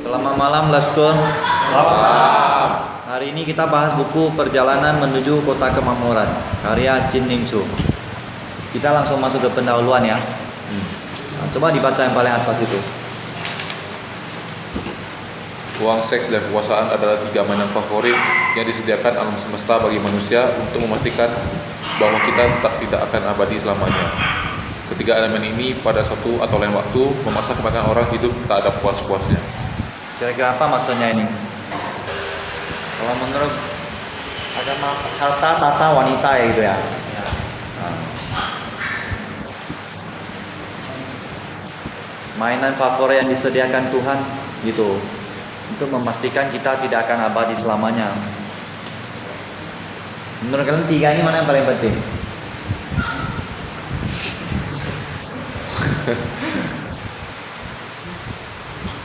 Selamat malam Laskun. Selamat malam. Hari ini kita bahas buku Perjalanan Menuju Kota Kemakmuran karya Chin Ning Su. Kita langsung masuk ke pendahuluan ya. Nah, coba dibaca yang paling atas itu. Uang, seks, dan kekuasaan adalah 3 mainan favorit yang disediakan alam semesta bagi manusia untuk memastikan bahwa kita tidak akan abadi selamanya. Ketiga elemen ini pada suatu atau lain waktu memaksa kebanyakan orang hidup tak ada puas-puasnya. Kira-kira apa maksudnya ini? Kalau menurut agama harta tata wanita ya gitu ya. Nah. Mainan favorit yang disediakan Tuhan gitu untuk memastikan kita tidak akan abadi selamanya. Menurut kalian 3 ini mana yang paling penting?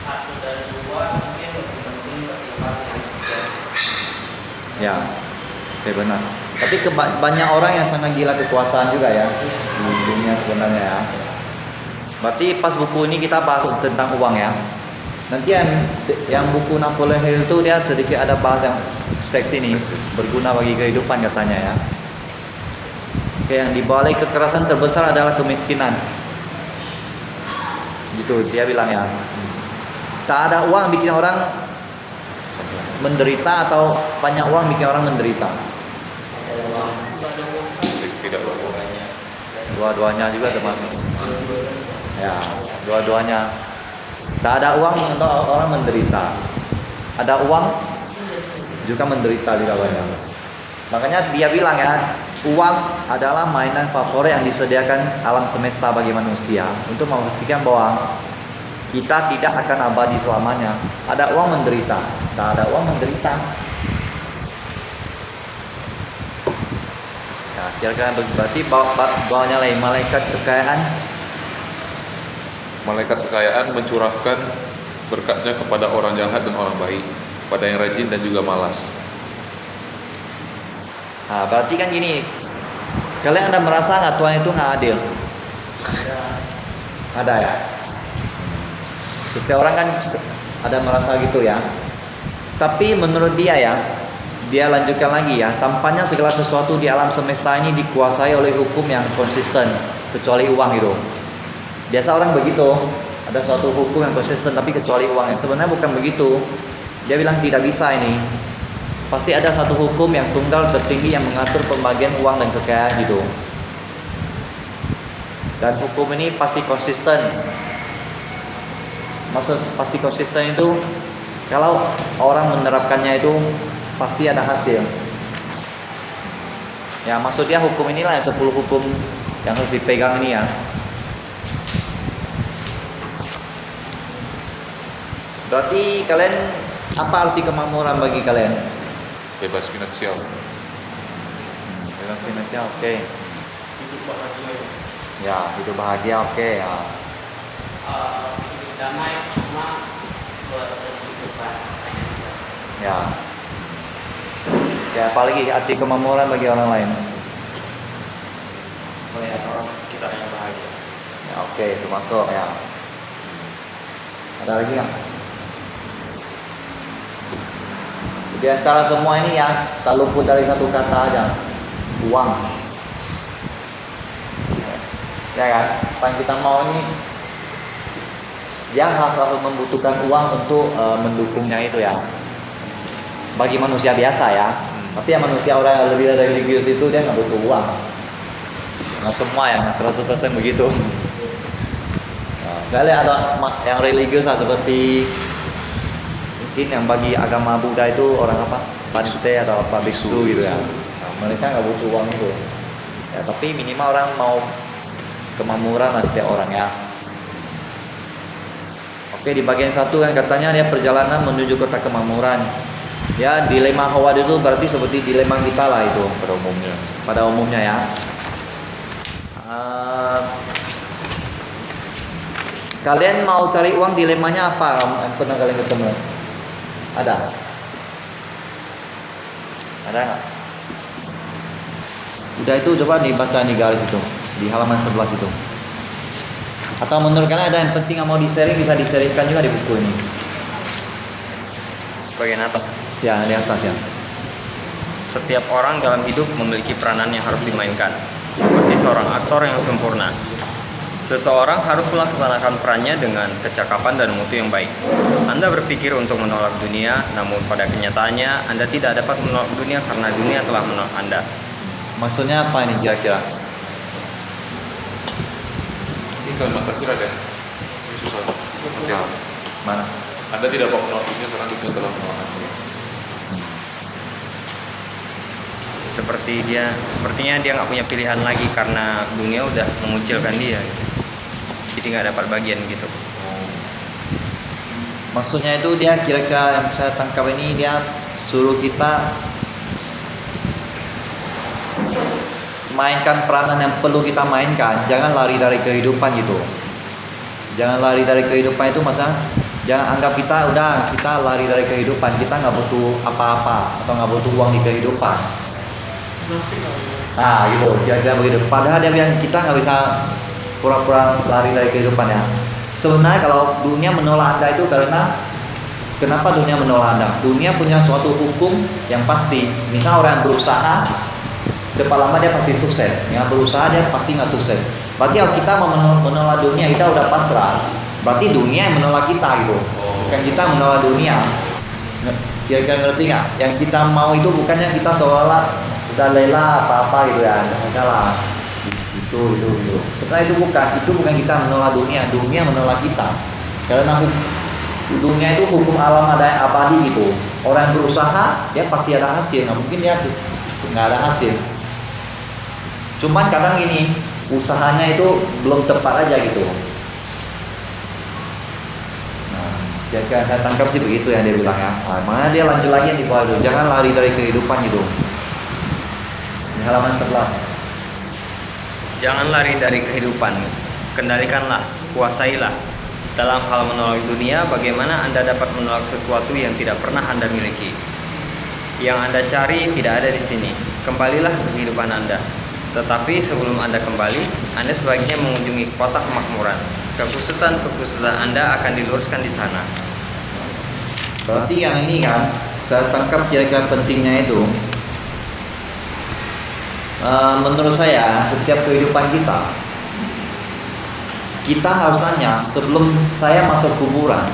Satu dan dua mungkin lebih penting ketimbang yang tiga. Ya, oke benar. Tapi banyak orang yang sangat gila kekuasaan juga ya di dunia sebenarnya ya. Berarti pas buku ini kita bahas tentang uang ya. Nanti yang buku Napoleon Hill itu dia sedikit ada bahas yang seks ini berguna bagi kehidupan katanya ya. Oke, yang dibalik kekerasan terbesar adalah kemiskinan. Gitu dia bilang ya. Tak ada uang bikin orang menderita atau banyak uang bikin orang menderita. Tidak Dua-duanya juga termasuk. Ya, dua-duanya. Tak ada uang untuk orang menderita. Ada uang juga menderita juga banyak. Makanya dia bilang ya, uang adalah mainan favorit yang disediakan alam semesta bagi manusia untuk memastikan bahwa kita tidak akan abadi selamanya. Ada uang menderita, tak ada uang menderita. Ya, kira-kira berarti bawahnya lain malaikat kekayaan. Malaikat kekayaan mencurahkan berkatnya kepada orang jahat dan orang baik, pada yang rajin dan juga malas. Nah, berarti kan gini, kalian ada merasa nggak Tuhan itu nggak adil? Ada ya. Setiap orang kan ada merasa gitu ya. Tapi menurut dia ya, dia lanjutkan lagi ya, tampaknya segala sesuatu di alam semesta ini dikuasai oleh hukum yang konsisten, kecuali uang itu. Biasa orang begitu, ada suatu hukum yang konsisten tapi kecuali uang. Yang sebenarnya bukan begitu. Dia bilang tidak bisa ini. Pasti ada satu hukum yang tunggal tertinggi yang mengatur pembagian uang dan kekayaan gitu. Dan hukum ini pasti konsisten. Maksud pasti konsisten itu kalau orang menerapkannya itu pasti ada hasil. Ya maksudnya hukum inilah yang 10 hukum yang harus dipegang ini ya. Berarti kalian apa arti kemakmuran bagi kalian? Bebas finansial. Bebas finansial, oke. Hidup bahagia, Ya, hidup bahagia, oke ya. hidup damai sama berkehidupan finansial. Ya. Ya, apalagi arti kemakmuran bagi orang lain. Melihat orang sekitarnya bahagia. Ya, oke, itu masuk ya. Ada lagi nggak? Di antara semua ini ya, tak luput dari satu kata aja, uang. Ya kan, apa yang kita mau ini, dia harus membutuhkan uang untuk mendukungnya itu ya. Bagi manusia biasa ya, tapi yang manusia orang yang lebih religius itu dia nggak butuh uang. Nggak semua ya, 100% begitu. Kali ada yang religius lah, seperti mungkin yang bagi agama Buddha itu orang apa? Bante atau apa biksu gitu ya. Nah, mereka nggak butuh uang itu. Ya, tapi minimal orang mau kemakmuran lah setiap orang ya. Oke, di bagian 1 kan katanya dia perjalanan menuju kota kemakmuran. Ya, dilema Howard itu berarti seperti dilema kita lah itu pada umumnya ya. Kalian mau cari uang dilemanya apa yang pernah kalian ketemu? Ada nggak? Udah itu coba dibaca di garis itu di halaman 11 itu. Atau menurut kalian ada yang penting yang mau di-sharing bisa di-sharingkan juga di buku ini? bagian atas. Ya, di atas ya. Setiap orang dalam hidup memiliki peranan yang harus dimainkan, seperti seorang aktor yang sempurna. Seseorang harus melaksanakan perannya dengan kecakapan dan mutu yang baik. Anda berpikir untuk menolak dunia, namun pada kenyataannya Anda tidak dapat menolak dunia karena dunia telah menolak Anda. Maksudnya apa ini kira-kira? Ini kalimat terakhir ada. Ini susah. Oke. Mana? Anda tidak dapat menolak dunia karena dunia telah menolak Anda. Sepertinya dia nggak punya pilihan lagi karena dunia udah mengucilkan dia. Jadi nggak dapat bagian gitu. Maksudnya itu dia kira-kira yang saya tangkap ini dia suruh kita mainkan peranan yang perlu kita mainkan, jangan lari dari kehidupan gitu. Jangan lari dari kehidupan itu masa jangan anggap kita lari dari kehidupan, kita nggak butuh apa-apa atau nggak butuh uang di kehidupan. Nah gitu, kira-kira begitu. Padahal dia bilang kita nggak bisa pura-pura lari dari kehidupan ya. Sebenarnya kalau dunia menolak Anda itu karena kenapa dunia menolak Anda? Dunia punya suatu hukum yang pasti. Misal orang yang berusaha cepat lama dia pasti sukses, yang berusaha dia pasti nggak sukses. Berarti kalau kita mau menolak dunia, kita udah pasrah. Berarti dunia yang menolak kita gitu, bukan kita menolak dunia. Kira-kira ngerti nggak? Yang kita mau itu bukannya kita seolah udah lelah apa-apa gitu ya, enggak lah. Itu. Setelah itu bukan kita menolak dunia, dunia menolak kita. Karena dunia itu hukum alam ada yang abadi gitu. Orang yang berusaha dia pasti ada hasil, nggak mungkin dia nggak ada hasil. Cuman kadang ini usahanya itu belum tepat aja gitu. Nah, saya tangkap sih begitu yang dia bilang ya. Mana dia lanjut lagi yang di bawah itu, jangan lari dari kehidupan gitu. Di halaman 11. Jangan lari dari kehidupan, kendalikanlah, kuasailah. Dalam hal menolak dunia, bagaimana Anda dapat menolak sesuatu yang tidak pernah Anda miliki? Yang Anda cari tidak ada di sini. Kembalilah ke kehidupan Anda. Tetapi sebelum Anda kembali, Anda sebaiknya mengunjungi kota kemakmuran. Kekusutan Anda akan diluruskan di sana. Berarti yang ini kan, saya tangkap kira-kira pentingnya itu. Menurut saya setiap kehidupan kita harus tanya sebelum saya masuk kuburan,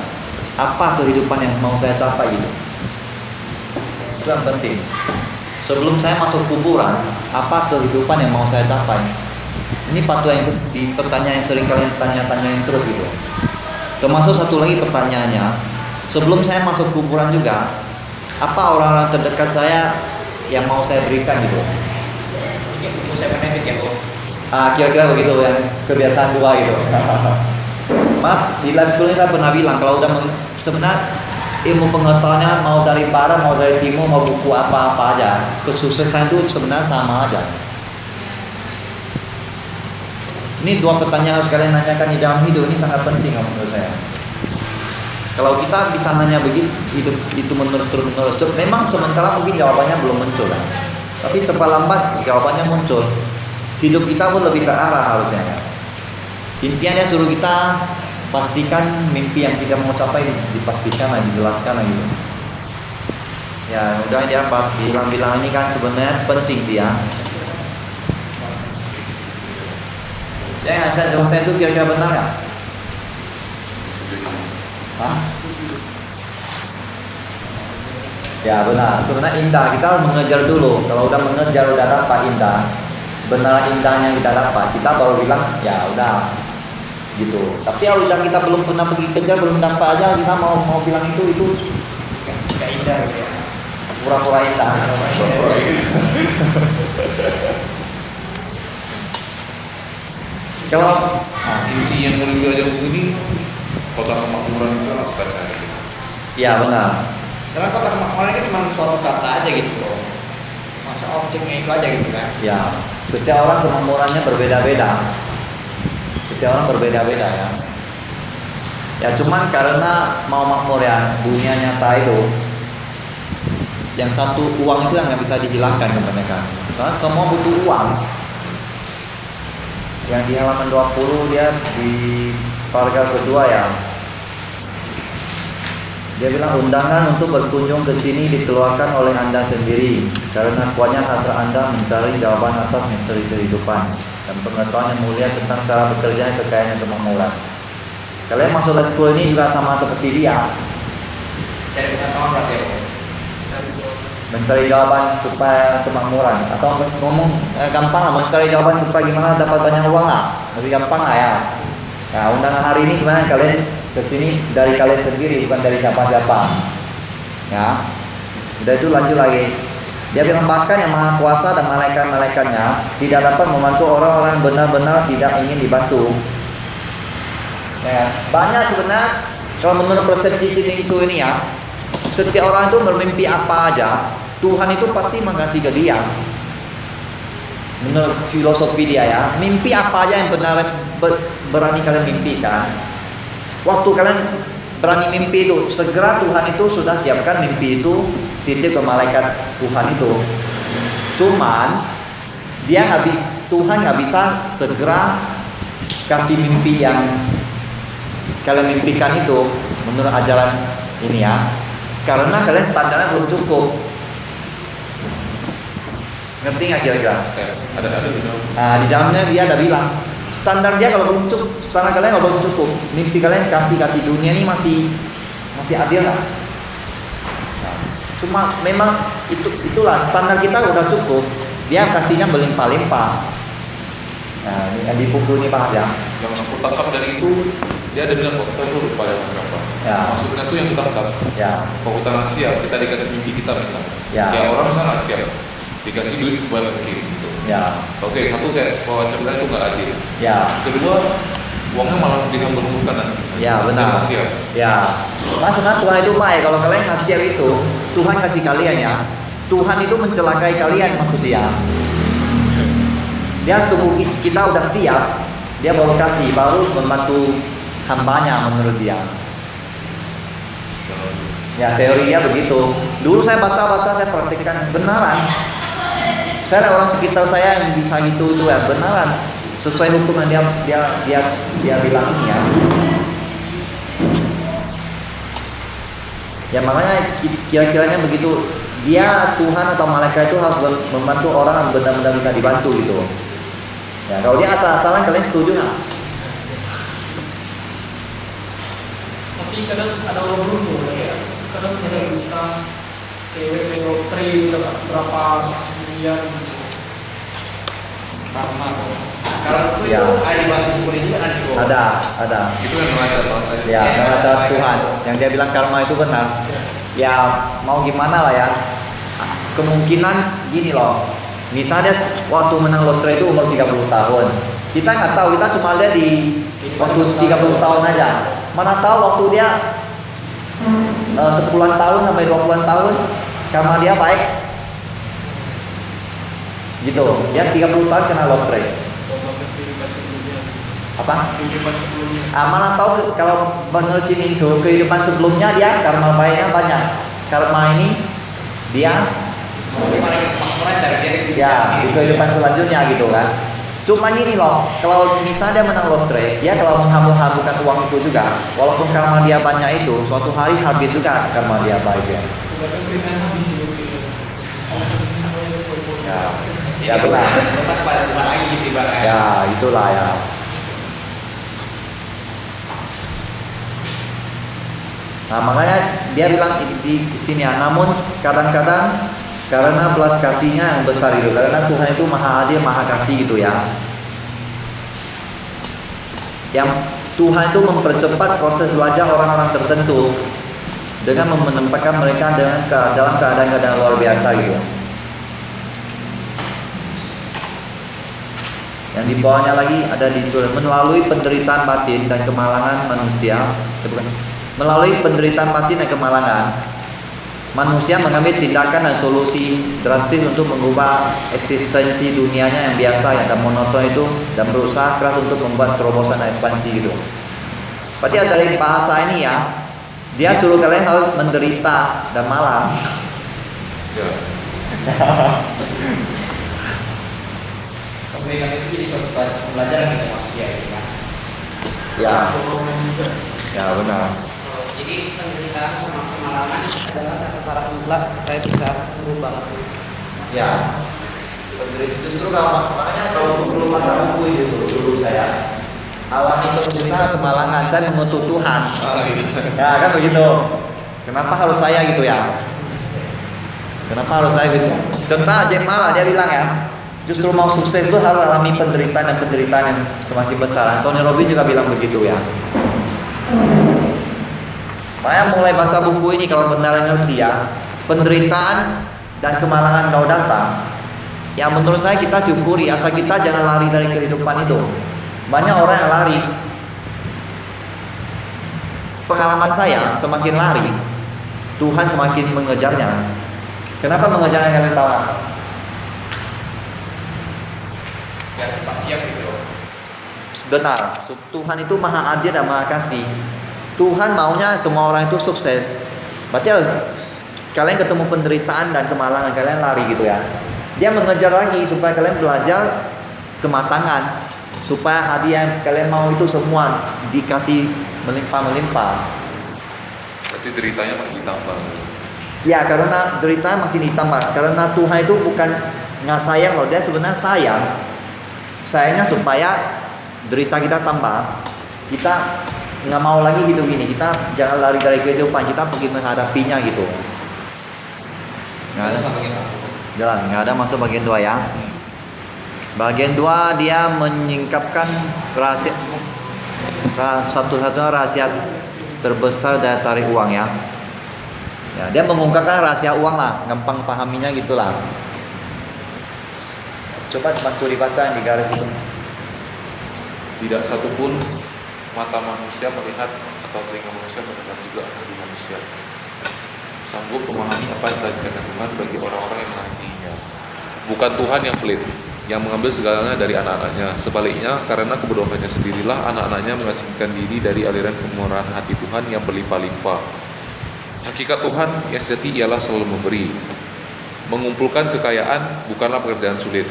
apa kehidupan yang mau saya capai gitu. Itu yang penting. Sebelum saya masuk kuburan, apa kehidupan yang mau saya capai? Ini patut yang di pertanyaan yang sering kalian tanya-tanyain terus gitu. Termasuk satu lagi pertanyaannya, sebelum saya masuk kuburan juga, apa orang-orang terdekat saya yang mau saya berikan gitu? Kira-kira begitu yang kebiasaan gua gitu. Maaf, di kelas 10 saya pernah bilang kalau udah sebenarnya ilmu pengetahuannya mau dari barat, mau dari timur, mau buku apa-apa aja, kesuksesan itu sebenarnya sama aja. Ini dua pertanyaan harus kalian nanyakan di dalam hidup, ini sangat penting menurut saya. Kalau kita bisa nanya begitu, hidup itu menurut, memang sementara mungkin jawabannya belum muncul kan? Tapi cepat lambat jawabannya muncul. Hidup kita pun lebih terarah harusnya. Intinya dia suruh kita pastikan mimpi yang kita mau capai dipastikan lah, dijelaskan lah gitu. Ya udah dia bilang ini kan sebenarnya penting sih ya. Ya saya jelaskan itu kira-kira benar nggak? Hah? Ya benar, sebenarnya indah, kita harus mengejar dulu. Kalau udah mengejar, udah dapat indah, benar indahnya kita dapat, kita baru bilang ya udah gitu. Tapi kalau udah kita belum pernah pergi kejar, belum dapat aja, kita mau bilang itu Gak indah gitu ya. pura-pura indah. Kalau inti yang mau belajar buku ini kota kemakmuran itu harus kita cari. ya benar. Sebenarnya kota kemakmuran itu cuma suatu kata aja gitu loh. Masa objeknya itu aja gitu kan. Ya, setiap orang kemakmurannya berbeda-beda. Setiap orang berbeda-beda ya. Ya cuman karena mau makmur ya, dunia nyata itu yang satu uang itu yang nggak bisa dihilangkan kebanyakan. Karena semua butuh uang. Yang di halaman 20 dia di paragraf kedua ya. Dia bilang undangan untuk berkunjung ke sini dikeluarkan oleh Anda sendiri karena kuatnya hasrat Anda mencari jawaban atas misteri kehidupan dan pengetahuan yang mulia tentang cara bekerja kekayaan dan kemakmuran. Kalian masuk les school ini juga sama seperti dia, Cari pengetahuan berarti ya. mencari jawaban supaya kemakmuran, atau ngomong gampang lah, mencari jawaban supaya gimana dapat banyak uang lah, lebih gampang lah ya. Nah, undangan hari ini sebenarnya kalian kesini dari kalian sendiri, bukan dari siapa-siapa. Ya, udah itu lanjut lagi. Dia bilang bahkan yang maha kuasa dan malaikat-malaikatnya tidak dapat membantu orang-orang yang benar-benar tidak ingin dibantu. Ya, banyak sebenarnya kalau menurut persepsi Chin Su ini ya, setiap orang itu bermimpi apa aja, Tuhan itu pasti mengasihi ke dia. Menurut filosofi dia ya, mimpi apa aja yang benar berani kalian mimpikan. Waktu kalian berani mimpi itu, segera Tuhan itu sudah siapkan mimpi itu, titip ke malaikat Tuhan itu. Cuman Tuhan nggak bisa segera kasih mimpi yang kalian mimpikan itu menurut ajaran ini ya, karena kalian standarnya belum cukup. Ngerti nggak kira-kira? Ada. Nah, di dalamnya dia ada bilang standar dia kalau belum cukup, standar kalian kalau belum cukup, mimpi kalian kasih dunia ini masih adil lah. Nah, cuma memang itulah standar kita udah cukup, dia kasihnya berlimpah-limpah. Nah, ini yang di buku ini Pak ya. Yang aku tangkap dari itu, dia ada bilang kok kita itu pada berapa. Ya. Maksudnya tuh yang kita tangkap. Ya, Kalau kita nggak siap, kita dikasih mimpi kita misalnya. Ya. Kayak orang misalnya nggak siap, dikasih duit sebanyak mungkin gitu. ya, Oke, satu kayak kalau macam itu nggak adil. ya, Kedua, uangnya malah dihambur-hamburkan nanti. ya Dia benar. nggak siap. Ya, maksudnya Tuhan itu baik. Kalau kalian nggak siap itu, Tuhan kasih kalian ya. Tuhan itu mencelakai kalian maksud dia. Dia harus tunggu kita udah siap, dia baru kasih, baru membantu hambanya menurut dia. Ya teorinya begitu. Dulu saya baca, saya praktikkan benaran. Saya ada orang sekitar saya yang bisa gitu tuh ya, benaran sesuai hukum yang dia bilang ini ya. Ya makanya kira-kiranya begitu. Dia Tuhan atau malaikat itu harus membantu orang yang benar-benar bisa dibantu gitu. Ya kalau dia asal-asalan kalian setuju nggak? Tapi kadang ada orang beruntung ya. Kadang misalnya kita cewek main loteri dapat berapa miliar Karma. Kalau itu Ya. ada di bahasa buku ini juga kan itu. Ada. Itu yang neraca bahasanya. Ya, neraca Tuhan. Yang dia bilang karma itu benar. Ya mau gimana lah ya. Kemungkinan gini loh. Misalnya waktu menang lotre itu umur 30 tahun. Kita nggak tahu, kita cuma lihat di waktu 30 tahun aja. Mana tahu waktu dia 10 tahun sampai 20 tahun karma dia baik. Gitu. Dia 30 tahun kena lotre. Apa? kehidupan sebelumnya. Mana tahu kalau menurut Chin Su kehidupan sebelumnya dia karma baiknya banyak. Karma ini dia Bagaimana kita makmuran cari dia di ya di kehidupan selanjutnya gitu kan. Cuma gini loh, kalau misalnya dia menang lotre, dia kalau menghambur-hamburkan uang itu juga, walaupun karma dia banyak itu, suatu hari habis juga karma dia baik ya. Kebanyakan berikan habis itu. Kalau sampai sini semuanya foya-foya. Ya, ya benar. Tempat pada Tuhan lagi gitu ibaratnya. Ya itulah ya. Nah makanya dia bilang di sini ya. Namun kadang-kadang karena belas kasihnya yang besar itu, karena Tuhan itu maha adil, maha kasih gitu ya. Yang Tuhan itu mempercepat proses belajar orang-orang tertentu dengan menempatkan mereka dalam keadaan-keadaan luar biasa gitu. Yang di bawahnya lagi ada ditulis melalui penderitaan batin dan kemalangan manusia. Melalui penderitaan batin dan kemalangan, manusia mengambil tindakan dan solusi drastis untuk mengubah eksistensi dunianya yang biasa dan monoton itu dan berusaha keras untuk membuat terobosan dan ekspansi gitu. Berarti dari bahasa ini ya, dia suruh kalian harus menderita dan malang. Ya. Pemberian itu jadi suatu pembelajaran kita masuk dia gitu kan. Ya, Orang juga. ya benar. Jadi penderitaan sama kemalangan adalah satu syarat mutlak supaya bisa berubah. Ya. Justru kalau makanya kalau dulu masa buku itu dulu saya alami penderitaan kemalangan, saya mengutuk Tuhan. Ya kan begitu. Kenapa harus saya gitu ya? Kenapa harus saya gitu? Contoh Jack Ma dia bilang ya, justru mau sukses itu harus alami penderitaan dan penderitaan yang semakin besar. Anthony Robbins juga bilang begitu ya. Saya mulai baca buku ini kalau benar ngerti ya, penderitaan dan kemalangan kau datang. Ya menurut saya kita syukuri, asal kita jangan lari dari kehidupan itu. Banyak orang yang lari. Pengalaman saya semakin lari, Tuhan semakin mengejarnya. Kenapa mengejarnya kalian tahu? Biar cepat siap gitu loh. Benar, Tuhan itu maha adil dan maha kasih. Tuhan maunya semua orang itu sukses. Berarti kalian ketemu penderitaan dan kemalangan, kalian lari gitu ya. Dia mengejar lagi supaya kalian belajar kematangan, supaya hadiah yang kalian mau itu semua dikasih melimpah-melimpah. Berarti deritanya makin ditambah. Ya karena derita makin ditambah. Karena Tuhan itu bukan nggak sayang loh, dia sebenarnya sayang. Sayangnya supaya derita kita tambah. Kita nggak mau lagi hidup ini, kita jangan lari dari kehidupan, kita pergi menghadapinya gitu. Nggak ada masuk bagian 2 ya. Bagian 2 dia menyingkapkan rahasia, satu-satunya rahasia terbesar dari tarik uang ya. Ya dia mengungkapkan rahasia uang lah, gampang pahaminya gitulah. Coba bantu dibaca yang di garis itu. Tidak satupun mata manusia melihat atau telinga manusia mendengar juga hati manusia sanggup memahami apa yang telah disediakan Tuhan bagi orang-orang yang mengasihinya. Bukan Tuhan yang pelit, yang mengambil segalanya dari anak-anaknya. Sebaliknya, karena kebodohannya sendirilah anak-anaknya mengasingkan diri dari aliran kemurahan hati Tuhan yang berlimpah-limpah. Hakikat Tuhan yang sejati ialah selalu memberi. Mengumpulkan kekayaan bukanlah pekerjaan sulit.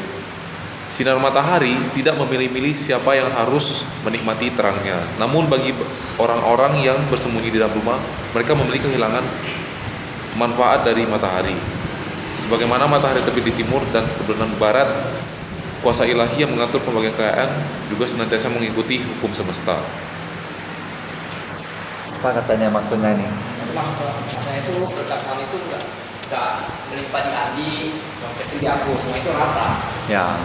Sinar matahari tidak memilih-milih siapa yang harus menikmati terangnya. Namun bagi orang-orang yang bersembunyi di dalam rumah, mereka memiliki kehilangan manfaat dari matahari. Sebagaimana matahari terbit di timur dan kebetulan barat, kuasa ilahi yang mengatur pembagian kekayaan juga senantiasa mengikuti hukum semesta. Apa katanya maksudnya ini? Maksudnya itu kekayaan itu enggak melimpah di Adi, yang kecil di aku, semua itu rata. Ya.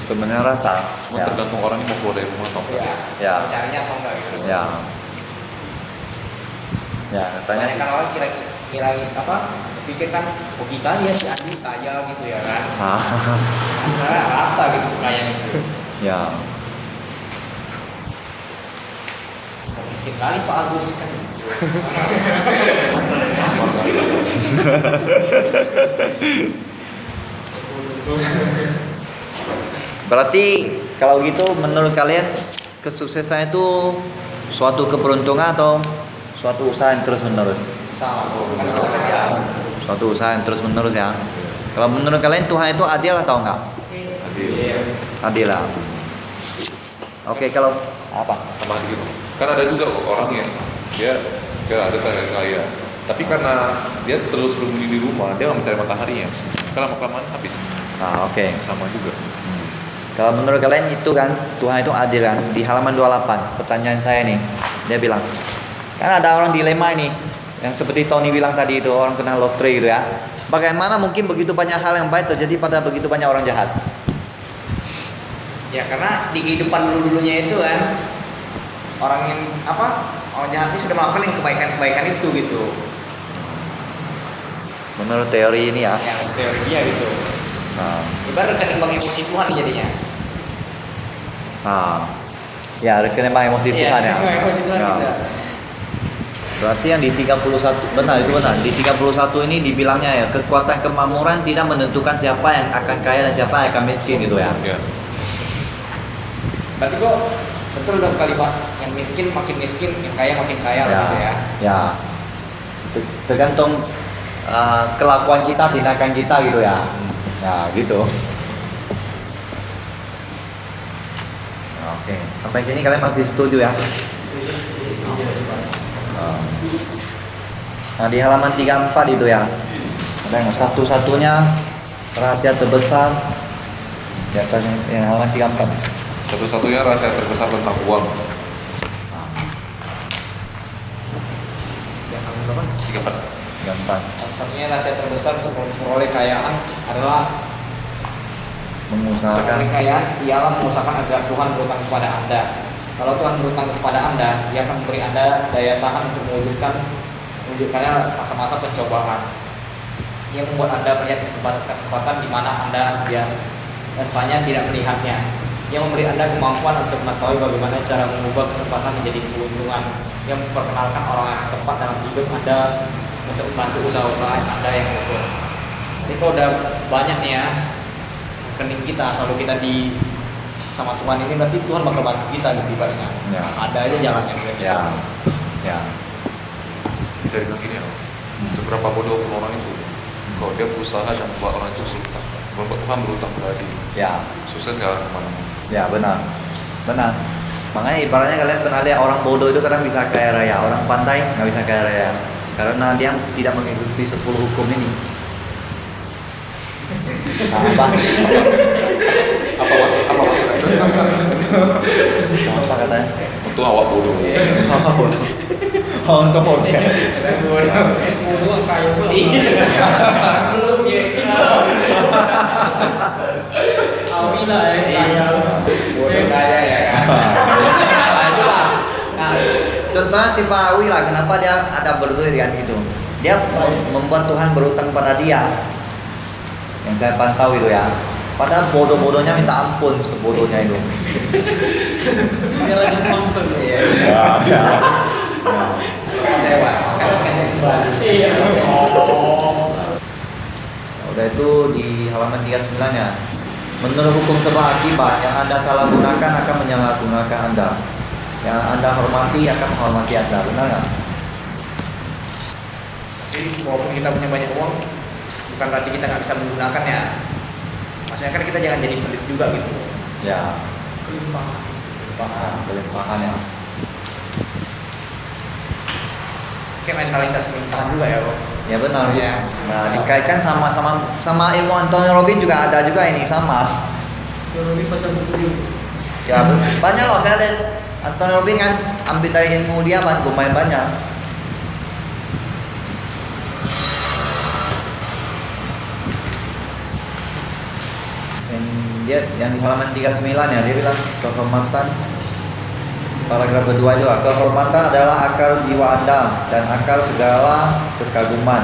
Sebenarnya rata. Cuma tergantung orang yang mau keluar dari rumah atau enggak. Ya. Caranya atau enggak gitu. Ya. Ya, katanya Banyak kan orang kira apa? Pikir kan, oh kita ya si Adi kaya gitu ya kan. Sebenarnya rata gitu kaya gitu. Ya. Miskin kali Pak Agus kan. Berarti kalau gitu menurut kalian kesuksesan itu suatu keberuntungan atau suatu usaha yang terus menerus? Salah, kan sudah kerja. Suatu usaha yang terus menerus ya. Kalau menurut kalian Tuhan itu adil atau enggak? Adil lah. Oke, kalau apa? Sama gitu. Kan ada juga kok orang yang dia ada kaya, tapi karena dia terus bersembunyi di rumah, dia nggak mencari mataharinya. Kalau lama-kelamaan habis. Oke. Sama juga. Kalau menurut kalian itu kan Tuhan itu adil kan? Di halaman 28 pertanyaan saya nih, dia bilang kan ada orang dilema ini yang seperti Tony bilang tadi itu, orang kena lotre gitu ya. Bagaimana mungkin begitu banyak hal yang baik terjadi pada begitu banyak orang jahat? Ya karena di kehidupan dulu-dulunya itu kan orang yang orang jahat ini sudah melakukan yang kebaikan-kebaikan itu gitu. Menurut teori ini ya. Yang teorinya gitu. Ibarat rekening bank emosi Tuhan jadinya. Ya rekening bank emosi Tuhan ya. Rekening bank emosi Tuhan Ya. kita. Berarti yang di 31 benar itu benar. Di 31 ini dibilangnya ya, kekuatan kemakmuran tidak menentukan siapa yang akan kaya dan siapa yang akan miskin gitu ya. Ya. Berarti kok betul dong kalimat yang miskin makin miskin, yang kaya makin kaya Ya. gitu ya. Ya. Tergantung kelakuan kita, tindakan kita gitu ya. Ya gitu. Oke, sampai sini kalian masih setuju ya? Nah di halaman 34 itu ya, ada yang satu-satunya rahasia terbesar di atasnya yang halaman 34. Satu-satunya rahasia terbesar tentang uang. Yang berapa? 34. 34 Satunya rahasia terbesar untuk memperoleh kekayaan adalah mengusahakan. kekayaan ialah mengusahakan agar Tuhan berutang kepada Anda. Kalau Tuhan berutang kepada Anda, Dia akan memberi Anda daya tahan untuk mewujudkannya masa-masa pencobaan. Ia membuat Anda melihat kesempatan di mana Anda biasanya tidak melihatnya. Ia memberi Anda kemampuan untuk mengetahui bagaimana cara mengubah kesempatan menjadi keuntungan. Ia memperkenalkan orang yang tepat dalam hidup Anda untuk membantu usaha-usaha Anda yang unggul. Jadi kalau udah banyak nih ya rekening kita, selalu kita di sama Tuhan ini, berarti Tuhan bakal bantu kita gitu ibaratnya. Ya. Ada aja jalannya berarti. Ya, ya, Bisa dibilang gini ya, seberapa bodoh pun orang itu, kalau dia berusaha dan membuat orang itu berutang, membuat Tuhan berutang kepada dia, ya, sukses nggak akan kemana-mana. ya benar, benar. Makanya ibaratnya kalian pernah lihat orang bodoh itu kadang bisa kaya raya, orang pandai nggak bisa kaya raya, karena dia tidak mengikuti 10 hukum ini. Nah, Apa maksudnya? apa katanya? Untuk awak bodoh. Apa bodoh? Oh, untuk bodoh. Bodoh kaya pula. Belum miskin. Alhamdulillah ya kaya. Bodoh kaya ya kan. Nah, itulah. Nah, contohnya si Farawi lah, kenapa dia ada berduit kan gitu. Dia membuat Tuhan berutang pada dia. Yang saya pantau itu ya. Padahal bodoh-bodohnya minta ampun, sebodohnya itu. Dia rajin function. Iya. Ya. Saya Pak. Iya. Udah itu di halaman 39 ya. Menurut hukum sebab akibat, yang Anda salah gunakan akan menyalahgunakan Anda. Yang Anda hormati akan menghormati Anda. Benar nggak? Jadi walaupun kita punya banyak uang, bukan berarti kita nggak bisa menggunakannya. Maksudnya kan kita jangan jadi pelit juga gitu. Ya. Kelimpahan. Kelimpahan ya. Kayak mentalitas kelimpahan juga ya, Bang. Ya benar. Ya. Nah, dikaitkan sama ilmu Anthony Robbins juga ada juga ini sama. Yang lebih baca buku dia. Ya banyak loh, saya lihat Anthony Robbins kan ambil dari ilmu dia lumayan banyak. Yang di halaman 39 ya, dia bilang kehormatan, paragraf kedua itu, kehormatan adalah akar jiwa Anda dan akar segala kekaguman.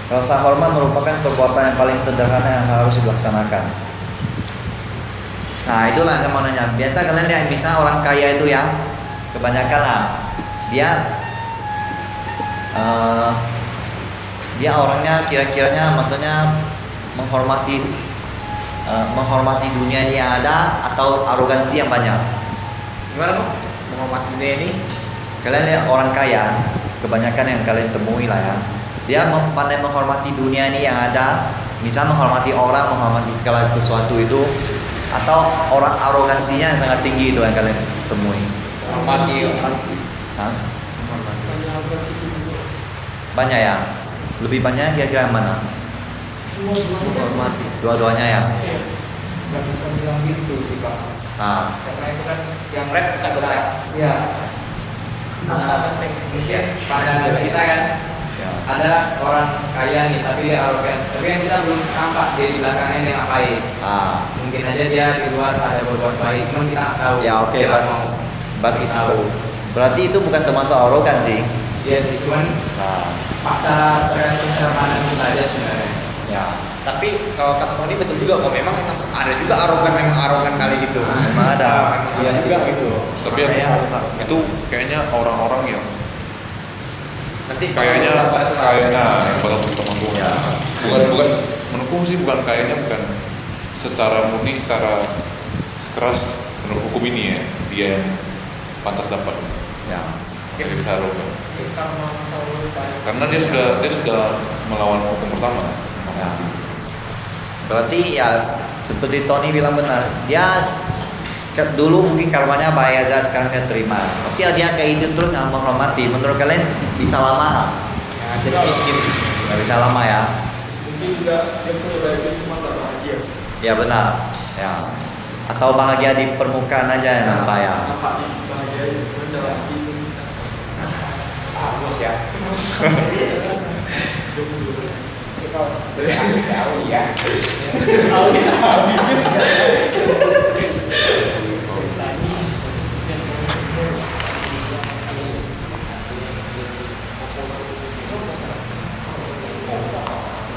Rasa hormat merupakan perbuatan yang paling sederhana yang harus dilaksanakan. Nah itulah yang saya mau nanya. Biasa kalian lihat bisa orang kaya itu ya, kebanyakan lah dia orangnya kira-kiranya maksudnya menghormati dunia ini yang ada atau arogansi yang banyak. Gimana kok menghormati dunia ini? Kalian lihat orang kaya, kebanyakan yang kalian temui lah ya, dia pandai menghormati dunia ini yang ada, misal menghormati orang, menghormati segala sesuatu itu, atau orang arogansinya yang sangat tinggi itu yang kalian temui. Menghormati orang. Hah? Banyak agak situ juga. Banyak ya? Lebih banyak kira-kira yang mana? Menghormati. Dua-duanya ya? Iya. Nggak bisa bilang gitu sih Pak. Nah, Karena itu kan yang rap bukan berat. Iya. Mungkin pandangan kita kan ya. ada orang kaya nih tapi dia arogan. Tapi yang kita belum nampak dia di belakangnya dia ngapain. Mungkin aja dia di luar ada berbuat baik, cuma kita nggak tahu. Ya, oke, Dia Pak. nggak mau Berarti tahu. Berarti itu bukan termasuk arogan sih. Iya sih, cuman Nah, cara tergantung cara pandang kita aja sebenarnya. ya. Tapi kalau kata Tony betul juga kok, memang ada juga memang arogan kali gitu. Memang ada. Iya juga gitu. Tapi Makanya harus itu kayaknya orang-orang yang nanti kayaknya bakal teman gue. Ya. Bukan menurutku sih bukan kayaknya bukan secara murni secara keras menurut hukum ini ya dia yang pantas dapat Ya. dari arogan. Sekarang masalah banyak. Karena dia sudah melawan hukum pertama. Ya. Berarti ya seperti Tony bilang benar, dia Dulu mungkin karmanya baik aja, sekarang dia terima. Tapi dia kayak itu terus nggak menghormati. Menurut kalian bisa lama nggak? Ya, jadi miskin. Nggak bisa lama ya? Mungkin juga dia punya baiknya cuma nggak bahagia. Ya benar. Ya. Atau bahagia di permukaan aja yang nampak ya. Nampak di bahagia itu cuma dalam hati itu. Bagus ya. Jauh ya.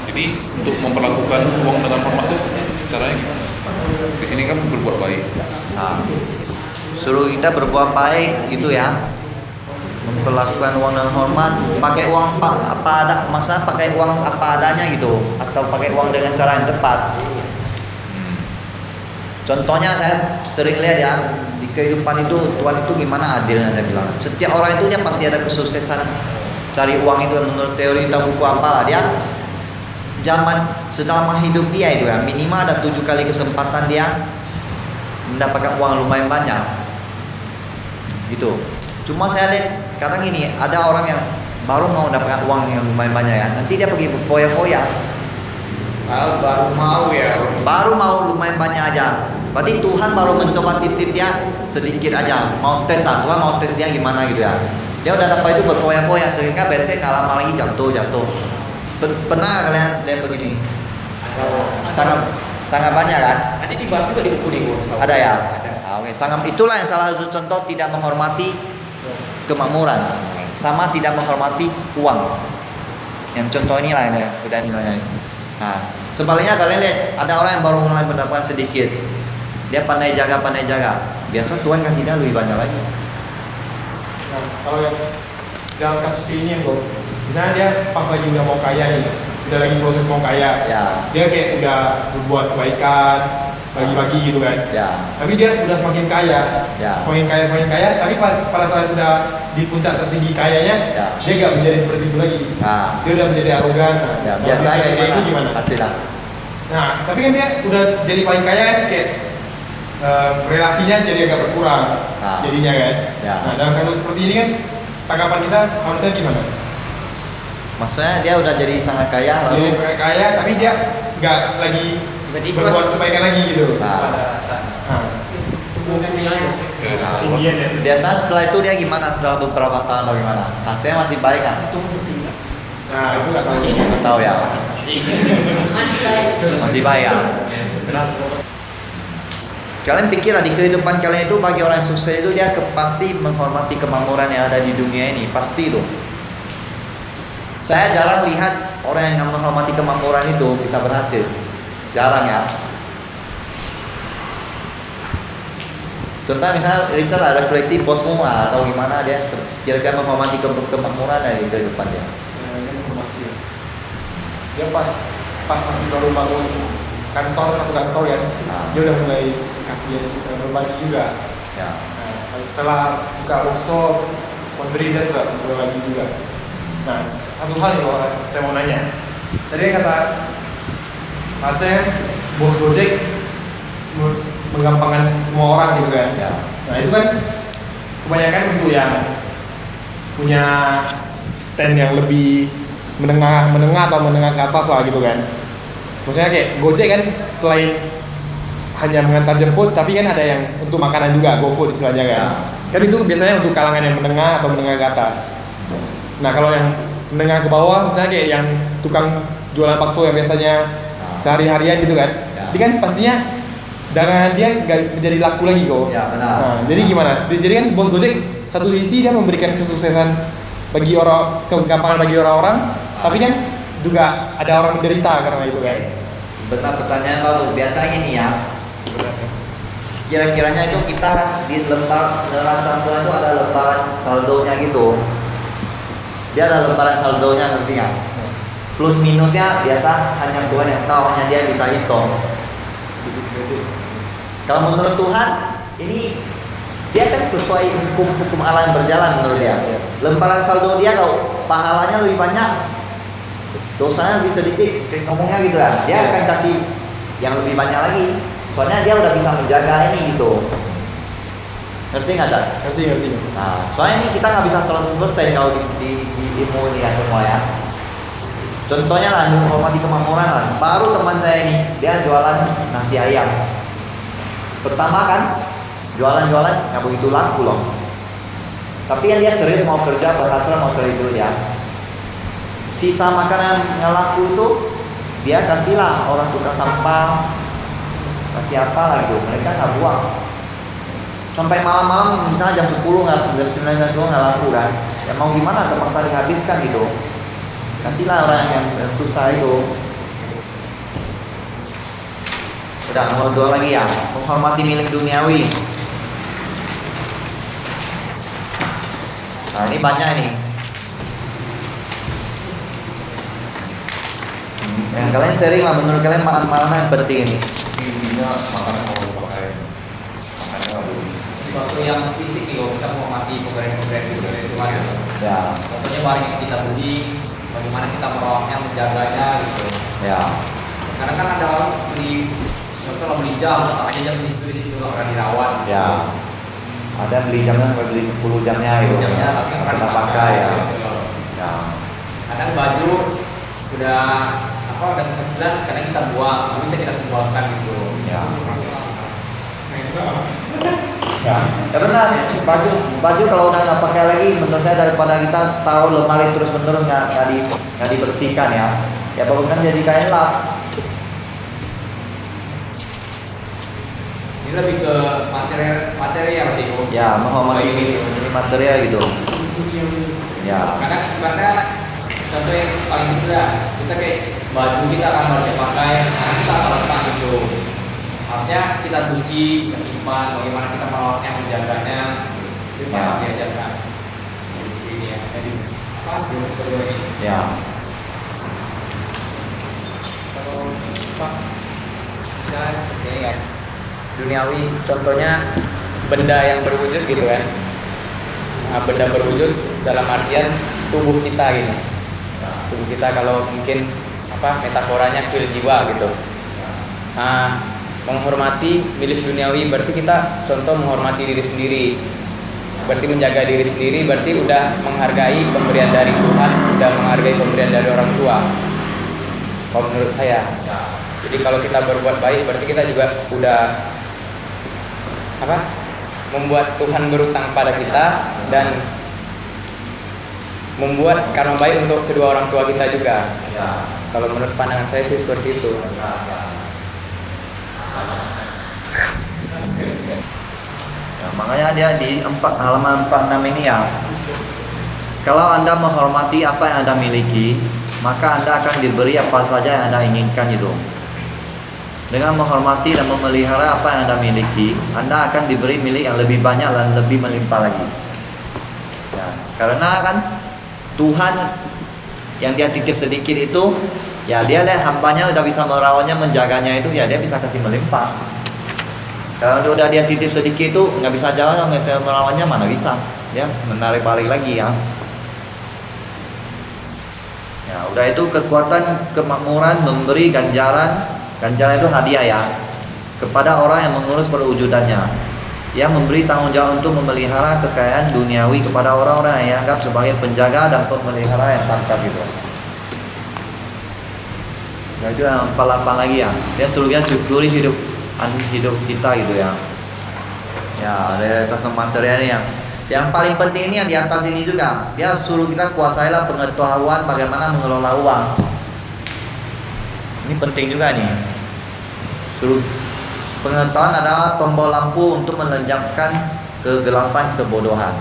Jadi untuk memperlakukan uang dengan hormat tuh caranya gimana? Di sini kan berbuat baik. Nah, suruh kita berbuat baik gitu ya, memperlakukan uang dengan hormat, pakai uang apa ada, maksudnya pakai uang apa adanya gitu, atau pakai uang dengan cara yang tepat. Contohnya saya sering lihat ya, di kehidupan itu Tuhan itu gimana adilnya, saya bilang setiap orang itu dia pasti ada kesuksesan cari uang itu. Menurut teori entah buku apalah, dia zaman selama hidup dia itu ya minimal ada 7 kali kesempatan dia mendapatkan uang lumayan banyak gitu. Cuma saya lihat kadang ini ada orang yang baru mau dapatkan uang yang lumayan banyak ya, nanti dia pergi berfoya-foya, baru mau lumayan banyak aja. Berarti Tuhan baru mencoba titip dia sedikit aja, mau tes lah, Tuhan mau tes dia gimana gitu ya. Dia udah dapat itu berfoya-foya sehingga biasanya nggak lama lagi jatuh. Pernah kalian lihat begini? Sangat banyak kan? Nanti dibahas juga di buku nih, Bu. Ada ya? Ada. Oke, sangat itulah yang salah satu contoh tidak menghormati kemakmuran, sama tidak menghormati uang. Yang contoh inilah yang seperti nilainya. Nah, sebaliknya kalian lihat ada orang yang baru mulai mendapatkan sedikit, dia pandai jaga. Biasa Tuhan kasih dia lebih banyak lagi. Nah, kalau yang dalam kasus ini yang gue, misalnya dia pas lagi udah mau kaya nih, udah lagi proses mau kaya, Ya, dia kayak udah berbuat kebaikan, bagi-bagi gitu kan. ya, Tapi dia udah semakin kaya, Ya. semakin kaya. Tapi pada saat udah di puncak tertinggi kayanya, Ya. dia gak menjadi seperti itu lagi. nah, Dia udah menjadi arogan. ya. Kalau Biasanya dia kayak itu gimana? Pastilah. Nah, tapi kan dia udah jadi paling kaya kan kayak relasinya jadi agak berkurang Nah. jadinya kan. Ya. Nah, dalam kasus seperti ini kan tanggapan kita harusnya gimana? Maksudnya dia udah jadi sangat kaya Dia lalu. sangat kaya tapi dia nggak lagi Tiba-tiba berbuat kebaikan lagi gitu. Nah, Nah, tinggian ya. biasa setelah itu dia gimana setelah beberapa tahun atau gimana? Hasilnya masih baik kan? Nah, itu nggak tahu. Nggak tahu ya. Masih baik ya. Kenapa? Kalian pikir lah di kehidupan kalian itu bagi orang yang sukses itu dia pasti menghormati kemakmuran yang ada di dunia ini, pasti loh. Saya jarang lihat orang yang menghormati kemakmuran itu bisa berhasil, jarang ya. Contoh misalnya Richard lah, refleksi bosmu lah atau gimana dia kira-kira menghormati kemakmuran dari kehidupan dia. Dia pas masih baru bangun satu kantor ya, dia udah mulai kasih berbagi juga. Ya. Nah, setelah buka workshop, memberi dia juga mulai lagi juga. Nah, satu hal nih saya mau nanya. Tadi kata Aceh, bos Gojek menggampangkan semua orang gitu kan. Ya. Nah itu kan kebanyakan untuk yang punya stand yang lebih menengah atau menengah ke atas lah gitu kan. Maksudnya kayak Gojek kan selain hanya mengantar jemput, tapi kan ada yang untuk makanan juga, GoFood istilahnya kan. Kan itu biasanya untuk kalangan yang menengah atau menengah ke atas. Nah kalau yang menengah ke bawah, misalnya kayak yang tukang jualan bakso yang biasanya sehari-harian gitu kan, dia kan pastinya dagangan dia nggak menjadi laku lagi kok. Ya, benar. Nah, jadi gimana? Jadi kan bos Gojek satu sisi dia memberikan kesuksesan bagi kegampangan bagi orang-orang, tapi kan juga ada orang menderita karena itu kan. Benar, pertanyaan bagus. Biasanya ini ya. Kira-kiranya itu kita di lembar neraca Tuhan itu ada lembaran saldonya gitu. Dia ada lembaran saldonya, ngerti nggak? Plus minusnya biasa hanya Tuhan yang tahu, hanya dia bisa hitung. Kalau menurut Tuhan ini dia kan sesuai hukum Allah yang berjalan menurut dia. Lembaran saldo dia kalau pahalanya lebih banyak, dosanya lebih sedikit, ngomongnya gitu kan. Dia akan kasih yang lebih banyak lagi. Soalnya dia udah bisa menjaga ini gitu. Ngerti nggak, Cak? Ngerti. Nah, soalnya ini kita nggak bisa 100% kalau di ilmu ini ya semua ya. Contohnya lah, menghormati kemakmuran lah. Baru teman saya ini, dia jualan nasi ayam. Pertama kan, jualan nggak begitu laku loh. Tapi yang dia serius mau kerja, berhasil mau cari duit ya. Sisa makanan yang laku itu, dia kasihlah orang tukang sampah, kasih apa lah gitu. Mereka nggak buang. Sampai malam-malam misalnya jam 10 nggak, jam 9 jam 10 nggak laku kan. Ya mau gimana, terpaksa dihabiskan gitu. Kasihlah orang yang susah itu. Udah, nomor 2 lagi ya, menghormati milik duniawi. Nah ini banyak nih. Yang kalian sharing lah, menurut kalian mana yang penting ini? Intinya makanan mau pakai makanan harus Sesuatu yang fisik nih, kita menghormati pemberian fisik dari Tuhan. Ya, Contohnya barang yang kita beli, bagaimana kita merawatnya, menjaganya gitu. ya, Karena kan ada orang beli, kalau beli jam, tak aja jam di situ nggak pernah dirawat. ya. Ada yang beli jamnya, beli 10 jamnya gitu. Jamnya tapi nggak Pernah pernah pakai ya. gitu. Ya, Kadang baju udah kekecilan, kadang kita buang, nggak bisa kita sumbangkan gitu. ya. Ya, ya benar. Baju kalau udah nggak pakai lagi, menurut saya daripada kita tahu lemari terus menerus nggak dibersihkan ya. Ya baguskan jadi kain lap. Ini lebih ke material sih. Ya, menghormati ini material gitu. Ya, Karena contoh yang paling kecil lah, kita kayak baju kita akan harusnya pakai, karena kita salah letak gitu. Harusnya kita cuci, kita simpan, bagaimana kita merawatnya, menjaganya, itu Ya. harus diajarkan. Ini ya, jadi apa? Kedua ini. ya. Kalau apa? Misalnya seperti ini kan, duniawi, contohnya benda yang berwujud gitu kan. Nah, benda berwujud dalam artian tubuh kita gitu. Tubuh kita kalau mungkin apa metaforanya kuil jiwa gitu. Nah, menghormati milik duniawi berarti kita contoh menghormati diri sendiri. Berarti menjaga diri sendiri berarti udah menghargai pemberian dari Tuhan, udah menghargai pemberian dari orang tua. Kalau menurut saya. Jadi kalau kita berbuat baik berarti kita juga udah apa? Membuat Tuhan berutang pada kita dan membuat karma baik untuk kedua orang tua kita juga. Kalau menurut pandangan saya sih seperti itu. Ya, makanya dia di halaman 46 ini ya. Kalau Anda menghormati apa yang Anda miliki, maka Anda akan diberi apa saja yang Anda inginkan itu. Dengan menghormati dan memelihara apa yang Anda miliki, Anda akan diberi milik yang lebih banyak dan lebih melimpah lagi. Ya, karena kan Tuhan yang dia titip sedikit itu, ya dia lihat hambanya udah bisa merawatnya, menjaganya itu, ya dia bisa kasih melimpah. Kalau udah dia titip sedikit itu nggak bisa jalan, nggak bisa merawatnya, mana bisa? Dia menarik balik lagi ya. Ya, udah itu kekuatan kemakmuran memberi ganjaran. Ganjaran itu hadiah ya kepada orang yang mengurus perwujudannya, yang memberi tanggung jawab untuk memelihara kekayaan duniawi kepada orang-orang yang dianggap sebagai penjaga dan pemelihara yang tangkap gitu. Nah, itu yang 48 lagi ya. Dia suruh kita syukuri hidup kita gitu ya. Ya, realitas materialnya yang paling penting ini yang di atas ini juga. Dia suruh kita kuasailah pengetahuan bagaimana mengelola uang. Ini penting juga nih. Suruh pengetahuan adalah tombol lampu untuk melenjamkan kegelapan kebodohan.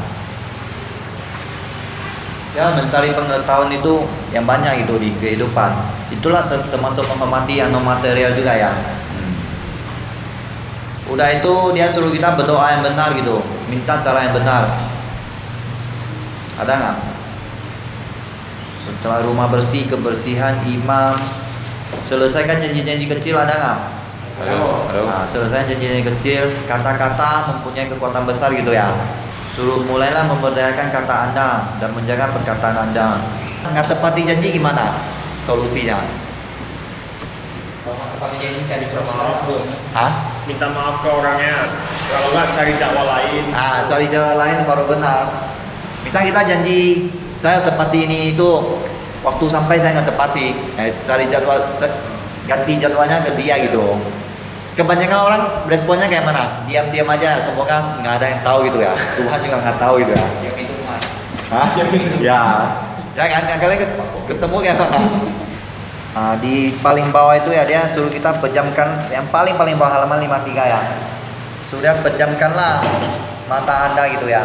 Ya, mencari pengetahuan itu yang banyak itu di kehidupan. Itulah termasuk menghormati yang non material juga ya. Udah itu dia suruh kita berdoa yang benar gitu, minta cara yang benar. Ada nggak? Setelah rumah bersih, kebersihan, imam, selesaikan janji-janji kecil, ada nggak? ada. Nah, selesai janji-janji kecil, kata-kata mempunyai kekuatan besar gitu ya. Suruh mulailah memberdayakan kata Anda dan menjaga perkataan Anda. Nggak tepati janji gimana? Solusinya? Kalau tepatnya ini cari permasalahan. Hah? Minta maaf ke orangnya. Kalau nggak cari jadwal lain. Cari jalan lain baru benar. Misal kita janji saya tepati ini itu waktu sampai saya nggak tepati, cari jadwal ganti jadwalnya ke dia gitu. Kebanyakan orang responnya kayak mana? Diam-diam aja, semoga nggak ada yang tahu gitu ya. Tuhan juga nggak tahu gitu ya. Yang itu mas. Hah? Ya. Ya kan kalian ketemu kayak mana? Di paling bawah itu ya dia suruh kita pejamkan yang paling bawah halaman 53 ya. Sudah pejamkanlah mata Anda gitu ya.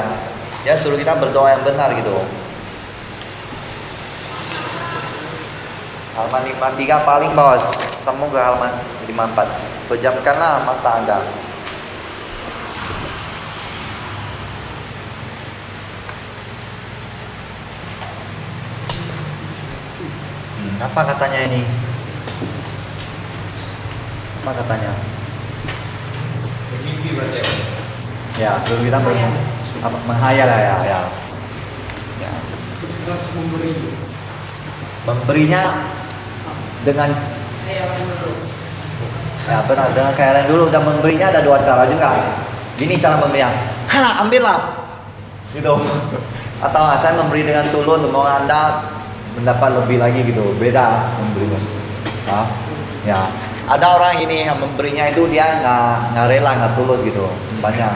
Dia suruh kita berdoa yang benar gitu. Halaman 53 paling bawah, sambung ke halaman 54. Pejamkanlah mata Anda. Apa katanya ini? Apa katanya? Mimpi berarti Ya, dulu kita menghayal ya. Ya. Memberinya dengan ya benar dengan kayak dulu udah memberinya ada dua cara juga. Gini cara memberinya, ambillah, gitu. Atau saya memberi dengan tulus, semoga Anda mendapat lebih lagi gitu. Beda memberinya. Ya. Ada orang ini yang memberinya itu dia nggak rela, nggak tulus gitu. Banyak.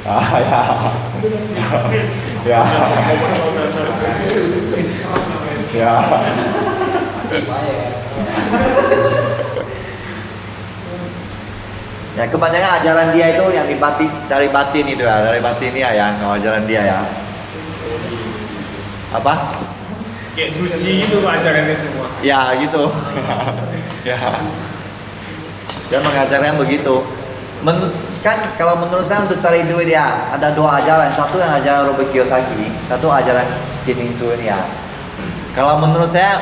Ya. Ya. Ya. Ya kebanyakan ajaran dia itu yang dari batin itu ya, dari batin ya yang ajaran dia ya. Apa? Kayak suci gitu ajarannya semua. Ya gitu. Ya. Dia mengajarkan begitu. Kan kalau menurut saya untuk cari duit ya ada dua ajaran, satu yang ajaran Robert Kiyosaki, satu ajaran Chin Insu ini ya. Kalau menurut saya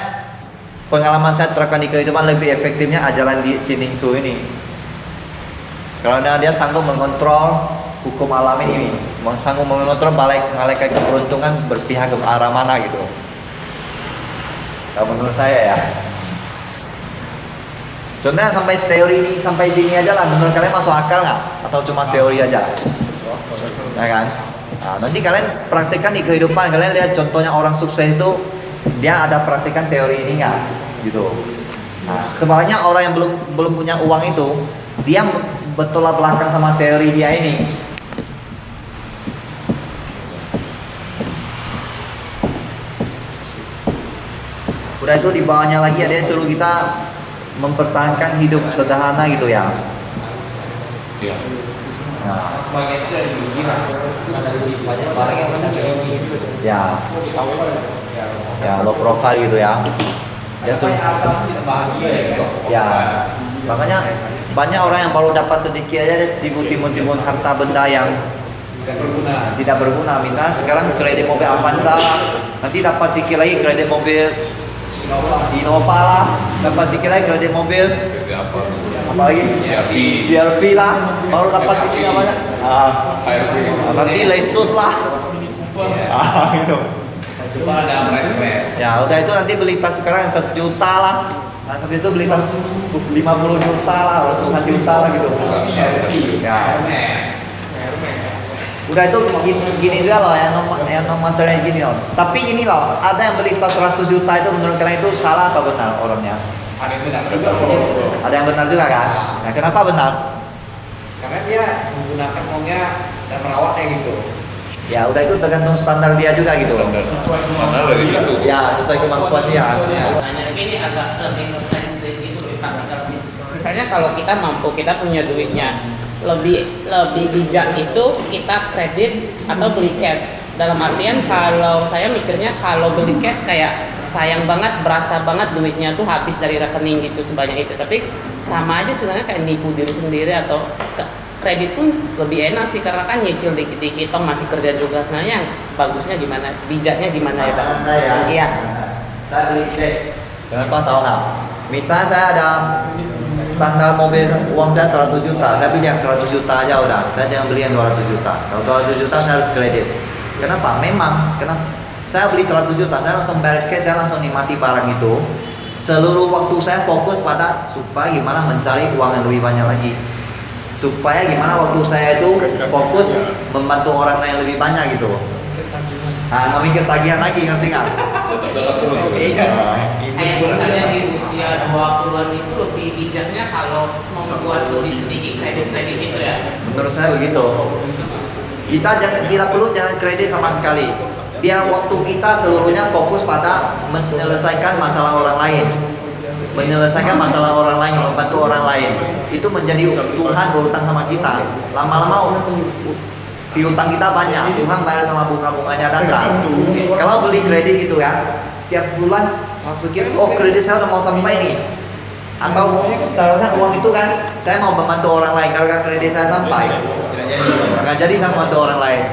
pengalaman saya terapkan di kehidupan lebih efektifnya ajaran di Chin Insu ini. Karena dia sanggup mengontrol hukum alam ini, sanggup mengontrol malaikat keberuntungan berpihak ke arah mana gitu. Kalau menurut saya ya. Contohnya sampai teori ini sampai sini aja lah, menurut kalian masuk akal nggak? Atau cuma teori aja? Ya kan? Nah, nanti kalian praktekkan di kehidupan, kalian lihat contohnya orang sukses itu dia ada praktekkan teori ini nggak? Gitu. Nah, sebaliknya orang yang belum punya uang itu dia bertolak belakang sama teori dia ini. Udah itu di bawahnya lagi ada suruh kita mempertahankan hidup sederhana gitu ya. Iya. Nah, bagian itu dari gila. Ada lebih banyak barang yang mana gitu. ya, ya low profile gitu ya. Dia suruh, Harta tidak bahagia ya gitu. ya, makanya banyak orang yang baru dapat sedikit aja dia sibuk timbun harta benda yang Tidak berguna. tidak berguna. Misalnya sekarang kredit mobil Avanza, nanti dapat sedikit lagi kredit mobil Innova lah, dapat sedikit lagi kredit mobil Jadi apa? apalagi CRV lah, baru dapat sedikit namanya. HRV. Nanti Lexus lah. Gitu. Coba ada refresh. Ya udah itu nanti beli tas sekarang 1 juta lah. Nah, habis itu beli tas 50 juta lah, ratusan juta lah gitu. Ya. Udah itu gini juga loh yang non material gini loh. Tapi gini loh, ada yang beli tas 100 juta itu menurut kalian itu salah atau benar orangnya? Ada yang benar juga. Ada yang benar juga kan? Nah, kenapa benar? Karena dia menggunakan uangnya dan merawatnya gitu. Ya udah itu tergantung standar dia juga gitu. Standar dari situ. Ya sesuai kemampuan dia. Tanya ini agak lebih sensitif itu lebih praktikal sih. Misalnya kalau kita mampu, kita punya duitnya, lebih bijak itu kita kredit atau beli cash. Dalam artian kalau saya mikirnya kalau beli cash kayak sayang banget, berasa banget duitnya tuh habis dari rekening gitu sebanyak itu. Tapi sama aja sebenarnya kayak nipu diri sendiri atau kredit pun lebih enak sih karena kan nyicil dikit-dikit, toh masih kerja juga. Sebenarnya yang bagusnya gimana, bijaknya gimana ya Pak? Iya. Saya beli cash. Kenapa tahu nggak? Misalnya saya ada standar mobil uang saya 100 juta, saya beli yang 100 juta aja udah. Saya jangan beli yang 200 juta. Kalau 200 juta saya harus kredit. Kenapa? Memang kenapa? Saya beli 100 juta, saya langsung bayar cash, saya langsung nikmati barang itu. Seluruh waktu saya fokus pada supaya gimana mencari uang yang lebih banyak lagi. supaya gimana waktu saya itu fokus membantu orang lain lebih banyak gitu. Nah, memikir tagihan lagi, ngerti nggak? Iya. Kayak misalnya di usia 20-an itu lebih bijaknya kalau membuat lebih sedikit kredit-kredit itu ya. Menurut saya begitu. Kita bila perlu jangan kredit sama sekali. Biar waktu kita seluruhnya fokus pada menyelesaikan masalah orang lain. Menyelesaikan masalah orang lain, membantu orang lain. Itu menjadi Tuhan berutang sama kita. Lama-lama piutang kita banyak. Tuhan bayar sama bunga-bunganya datang. Kalau beli kredit gitu ya, tiap bulan pikir, oh kredit saya udah mau sampai nih. Atau seharusnya uang itu kan saya mau membantu orang lain, kalau kredit saya sampai nggak jadi saya membantu orang lain.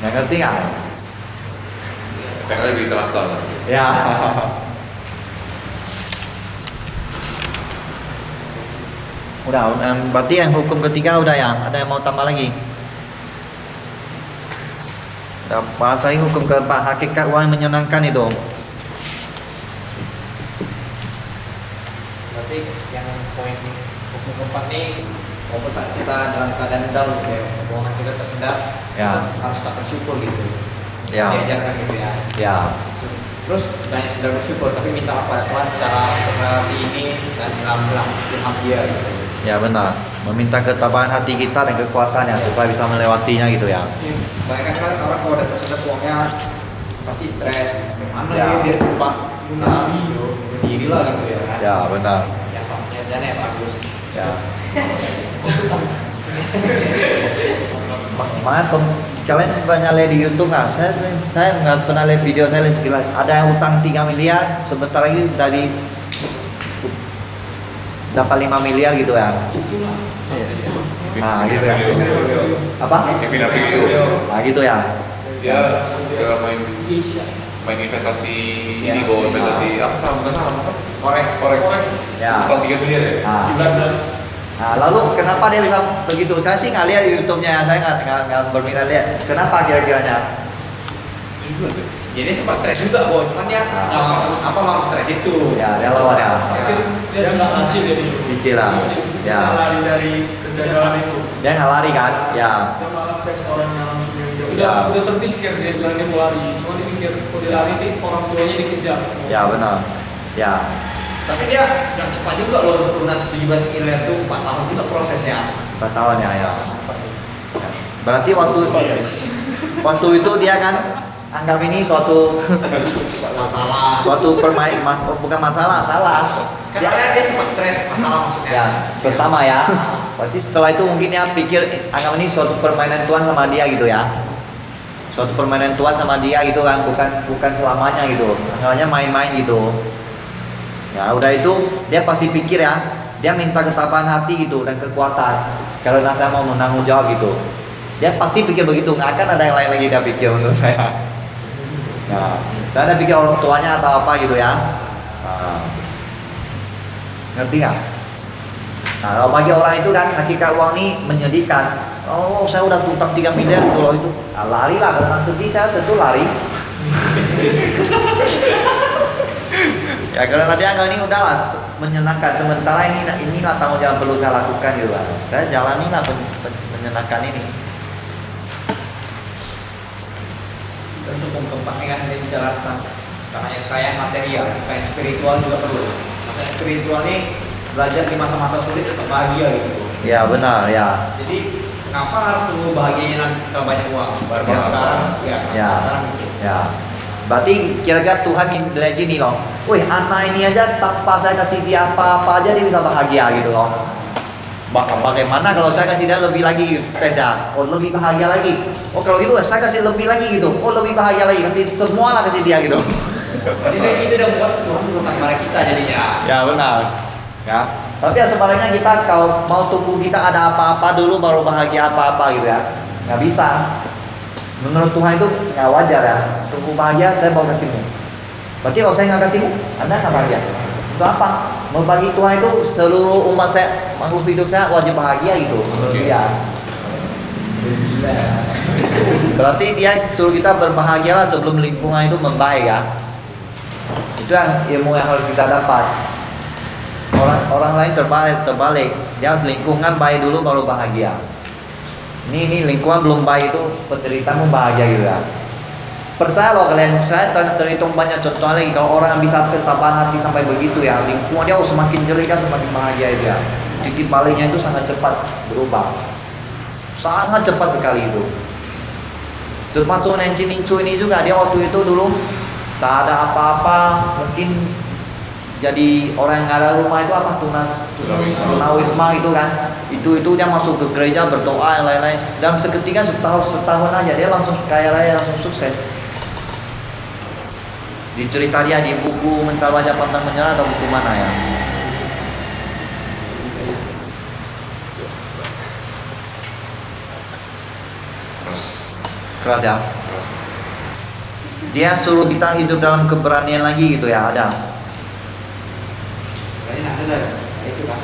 Nggak ngerti nggak? Efeknya lebih terasa. Ya. Udah, berarti yang hukum ketiga udah ya. Ada yang mau tambah lagi? Udah bahas lagi hukum keempat, hakikat uang yang menyenangkan itu. Berarti yang poin hukum keempat nih, walaupun saat kita dalam keadaan down kayak keuangan kita tersendat, Ya. kita harus tetap bersyukur gitu. Ya. Diajarkan gitu ya. Ya. Terus banyak sekedar bersyukur, tapi minta pada Tuhan cara seperti ini dan dalam ilham dia gitu. Ya benar. Meminta ketabahan hati kita dan kekuatannya supaya bisa melewatinya gitu ya. Banyak kan orang kalau udah tersendat uangnya pasti stres. Gimana Ya. dia biar cepat lunas gitu, berdiri lah gitu ya kan. Ya benar. Yang pengerjaannya yang bagus. Ya. Makanya kalian banyak lihat di YouTube nggak? Saya nggak pernah lihat video, saya lihat sekilas. Ada yang utang 3 miliar, sebentar lagi dari dapat 5 miliar gitu ya. Nah gitu ya. Apa? Si Vina Video. Nah gitu ya. Dia main investasi ini, bawa investasi apa saham, bukan saham apa? Forex. Ya. Utang 3 miliar ya? Nah. 17. Nah, lalu kenapa dia bisa begitu? Saya sih nggak lihat di YouTube-nya, saya nggak berminat lihat. Kenapa kira-kiranya? Jadi sempat stres juga kok, cuman dia apa mau stres itu. Ya, dia lawan ya. Dia nggak cicil jadi. Cicil lah. Ya. Dia lari dari kegagalan itu. Dia nggak lari kan? Ya. Dia malah face orang yang langsung yang dia Ya. udah terpikir dia bilang dia mau lari, cuma dia mikir kalau dia lari itu orang tuanya dikejar. Ya benar. Ya. Tapi dia nggak cepat juga loh untuk lunas 17 miliar itu 4 tahun juga prosesnya. 4 tahun ya. Ya. Berarti waktu itu dia kan anggap ini suatu Masalah. bukan masalah, salah. Karena dia sempat stres masalah maksudnya. Ya, pertama ya. Berarti setelah itu mungkin dia pikir anggap ini suatu permainan Tuhan sama dia gitu ya. Suatu permainan Tuhan sama dia gitu kan, bukan selamanya gitu. Anggapnya main-main gitu. Ya, udah itu dia pasti pikir ya, dia minta ketabahan hati gitu dan kekuatan. Karena saya mau menanggung jawab gitu. Dia pasti pikir begitu, nggak akan ada yang lain lagi dia pikir menurut saya. Nah, saya ada pikir orang tuanya atau apa gitu ya. Nah, ngerti nggak? Nah, kalau bagi orang itu kan hakikat uang ini menyedihkan. Oh, saya udah utang 3 miliar gitu loh itu. Nah, lari lah, karena sedih saya tentu lari. Ya karena tadi anggap ini udahlah menyenangkan. Sementara inilah tanggung jawab perlu saya lakukan gitu kan. Saya jalanilah menyenangkan ini. Dan hukum keempat kan dia bicara tentang kekayaan material, kekayaan spiritual juga perlu. Masa spiritual ini belajar di masa-masa sulit tetap bahagia gitu. Ya benar ya. Jadi kenapa harus tunggu bahagianya nanti setelah banyak uang? Baru sekarang Ya. sekarang gitu. Ya. Berarti kira-kira Tuhan bilang gini loh. Wih, anak ini aja tanpa saya kasih dia apa-apa aja dia bisa bahagia gitu loh. Bagaimana kalau saya kasih dia lebih lagi tes ya? Oh lebih bahagia lagi. Oh kalau gitu saya kasih lebih lagi gitu. Oh lebih bahagia lagi, kasih semua lah kasih dia gitu. Jadi itu udah buat Tuhan berutang pada kita jadinya. Ya benar. Ya. Tapi ya sebaliknya kita kalau mau tunggu kita ada apa-apa dulu baru bahagia apa-apa gitu ya. Nggak bisa. Menurut Tuhan itu nggak wajar ya. Tunggu bahagia saya mau kasihmu. Berarti kalau saya nggak kasihmu, Anda nggak bahagia. Itu apa? Mau bagi Tuhan itu seluruh umat saya, makhluk hidup saya wajib bahagia gitu menurut dia. Berarti dia suruh kita berbahagialah sebelum lingkungan itu membaik ya. Itu yang ilmu yang harus kita dapat. Orang lain terbalik. Dia lingkungan baik dulu baru bahagia. Ini lingkungan belum baik itu penderitamu bahagia gitu ya. Percaya loh kalian, saya terhitung banyak contoh lagi. Kalau orang yang bisa ketabahan hati sampai begitu ya, lingkungan dia semakin jelek kan semakin bahagia itu ya. Titik baliknya itu sangat cepat berubah, sangat cepat sekali itu. Termasuk Nancy Ningsu ini juga, dia waktu itu dulu tak ada apa-apa, mungkin jadi orang yang nggak ada rumah itu apa, tunawisma itu kan. Itu dia masuk ke gereja berdoa yang lain-lain, dan seketika setahun aja dia langsung kaya raya, langsung sukses. Dicerita dia di buku Mental Baja Pantang Menyerah atau buku mana ya? Keras ya. Dia suruh kita hidup dalam keberanian lagi gitu ya, ada. Berarti ada lah, itu kan.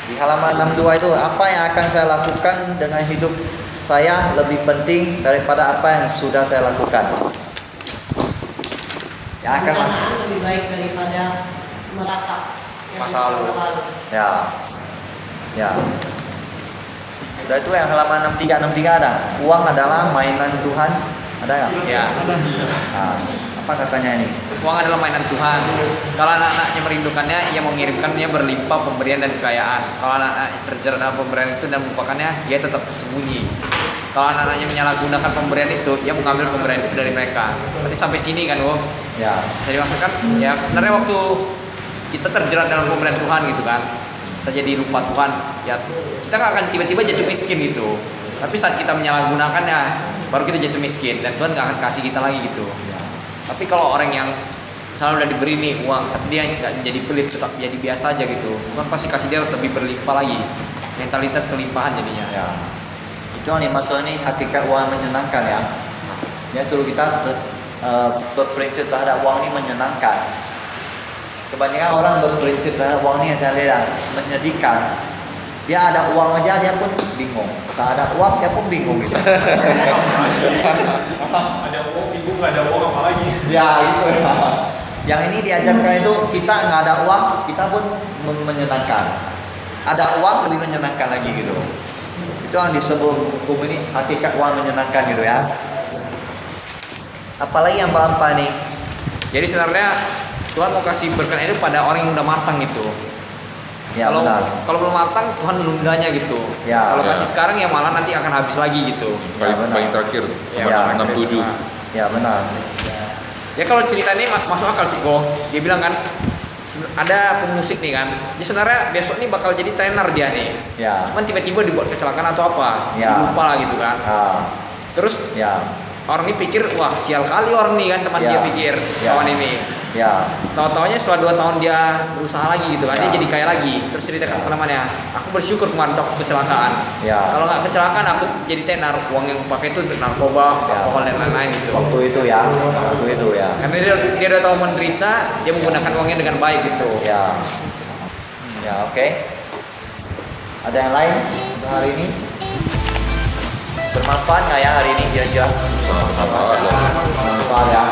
Di halaman 62 itu, apa yang akan saya lakukan dengan hidup saya lebih penting daripada apa yang sudah saya lakukan. Yang akan Rencana lebih baik daripada meratap yang Masa lalu. ya. Ya. Udah itu yang halaman 63 ada. Uang adalah mainan Tuhan. Ada nggak? Ya. Nah, apa katanya ini? Uang adalah mainan Tuhan. Kalau anak-anaknya merindukannya, ia mengirimkannya berlimpah pemberian dan kekayaan. Kalau anak-anaknya terjerat dalam pemberian itu dan melupakannya, ia tetap tersembunyi. Kalau anak-anaknya menyalahgunakan pemberian itu, ia mengambil pemberian itu dari mereka. Berarti sampai sini kan, Wo? Ya. Jadi maksudkan, ya sebenarnya waktu kita terjerat dalam pemberian Tuhan gitu kan, kita jadi lupa Tuhan, ya kita nggak akan tiba-tiba jatuh miskin gitu. Tapi saat kita menyalahgunakannya, baru kita jatuh miskin dan Tuhan nggak akan kasih kita lagi gitu. Tapi kalau orang yang misalnya udah diberi nih uang, tapi dia nggak jadi pelit, tetap jadi biasa aja gitu, Tuhan pasti kasih dia lebih berlimpah lagi. Mentalitas kelimpahan jadinya. Ya. Itu yang dimaksud ini hakikat uang menyenangkan ya. Dia suruh kita berprinsip terhadap uang ini menyenangkan. Kebanyakan orang berprinsip terhadap uang ini yang saya lihat menyedihkan. Dia ada uang aja dia pun bingung. Tak ada uang dia pun bingung gitu. Ada uang bingung, nggak ada uang apa lagi. Ya itu. Yang ini diajarkan itu kita nggak ada uang kita pun menyenangkan. Ada uang lebih menyenangkan lagi gitu. Itu yang disebut hukum ini hakikat uang menyenangkan gitu ya. Apalagi yang berapa nih? Jadi sebenarnya Tuhan mau kasih berkat itu pada orang yang udah matang gitu. Ya, kalau benar. kalau belum matang Tuhan menundanya gitu. Ya, kalau ya. kasih sekarang ya malah nanti akan habis lagi gitu. Paling benar. paling terakhir Ya, halaman benar. 67. Ya benar. Ya kalau cerita ini masuk akal sih kok. Dia bilang kan ada pemusik nih kan. Dia sebenarnya besok nih bakal jadi trainer dia nih. Ya. Cuman tiba-tiba dibuat kecelakaan atau apa. Ya. Lupa lah gitu kan. Ah, Terus ya. orang ini pikir wah sial kali orang nih kan teman Ya. dia pikir si Ya. kawan ini. Ya. Tahu-taunya setelah 2 tahun dia berusaha lagi gitu kan, Ya. dia jadi kaya lagi. Terus cerita ke teman-temannya, aku bersyukur kemarin dok kecelakaan. Ya. Kalau nggak kecelakaan aku jadi tenar, uang yang aku pakai itu untuk narkoba, Ya. alkohol dan lain-lain gitu. Waktu itu ya. Waktu itu ya. Karena dia udah tahu menderita, dia menggunakan uangnya dengan baik gitu. Ya. Ya oke. Ada yang lain untuk hari ini? Bermanfaat nggak ya hari ini kira-kira? Sama-sama. Bermanfaat ya.